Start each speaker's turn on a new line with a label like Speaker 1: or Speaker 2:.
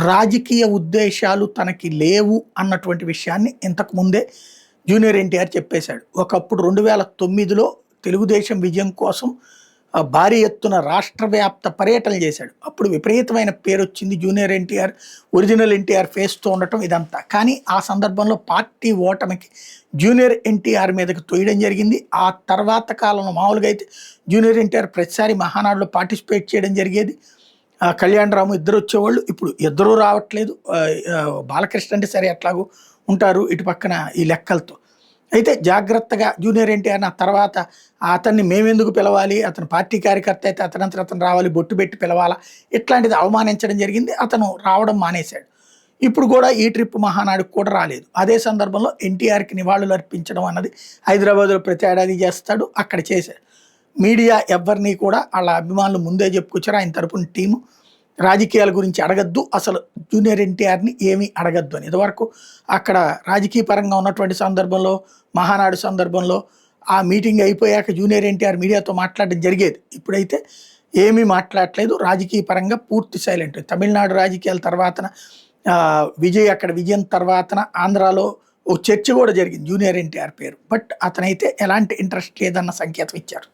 Speaker 1: రాజకీయ ఉద్దేశాలు తనకి లేవు అన్నటువంటి విషయాన్ని ఇంతకు ముందే జూనియర్ ఎన్టీఆర్ చెప్పేశాడు. ఒకప్పుడు 2009లో తెలుగుదేశం విజయం కోసం భారీ ఎత్తున రాష్ట్ర వ్యాప్త పర్యటనలు చేశాడు. అప్పుడు విపరీతమైన పేరొచ్చింది. జూనియర్ ఎన్టీఆర్, ఒరిజినల్ ఎన్టీఆర్ ఫేస్‌తో ఉండటం ఇదంతా. కానీ ఆ సందర్భంలో పార్టీ ఓటమికి జూనియర్ ఎన్టీఆర్ మీదకి తొయ్యడం జరిగింది. ఆ తర్వాత కాలంలో మామూలుగా అయితే జూనియర్ ఎన్టీఆర్ ప్రతిసారి మహానాడులో పార్టిసిపేట్ చేయడం జరిగేది. కళ్యాణ్ రాము ఇద్దరు వచ్చేవాళ్ళు. ఇప్పుడు ఇద్దరూ రావట్లేదు. బాలకృష్ణ అంటే సరే ఎట్లాగో ఉంటారు ఇటు పక్కన ఈ లెక్కలతో. అయితే జాగ్రత్తగా జూనియర్ ఎన్టీఆర్ నా తర్వాత అతన్ని మేమెందుకు పిలవాలి, అతను పార్టీ కార్యకర్త అయితే అతనంతట అతను రావాలి, బొట్టు పెట్టి పిలవాలా, ఇట్లాంటిది అవమానించడం జరిగింది. అతను రావడం మానేశాడు. ఇప్పుడు కూడా ఈ ట్రిప్ మహానాడుకు కూడా రాలేదు. అదే సందర్భంలో ఎన్టీఆర్కి నివాళులు అర్పించడం అన్నది హైదరాబాద్లో ప్రతి ఏడాది చేస్తాడు, అక్కడ చేశాడు. మీడియా ఎవరిని కూడా వాళ్ళ అభిమానులు ముందే చెప్పుకొచ్చారు. ఆయన తరపున టీము రాజకీయాల గురించి అడగద్దు, అసలు జూనియర్ ఎన్టీఆర్ని ఏమీ అడగద్దు అని. ఇదివరకు అక్కడ రాజకీయ పరంగా ఉన్నటువంటి సందర్భంలో, మహానాడు సందర్భంలో ఆ మీటింగ్ అయిపోయాక జూనియర్ ఎన్టీఆర్ మీడియాతో మాట్లాడడం జరిగేది. ఇప్పుడైతే ఏమీ మాట్లాడట్లేదు. రాజకీయ పరంగా పూర్తి సైలెంట్. తమిళనాడు రాజకీయాల తర్వాతన విజయ్ అక్కడ విజయం తర్వాతన ఆంధ్రాలో ఓ చర్చ కూడా జరిగింది జూనియర్ ఎన్టీఆర్ పేరు. బట్ అతనైతే ఎలాంటి ఇంట్రెస్ట్ లేదన్న సంకేతం ఇచ్చారు.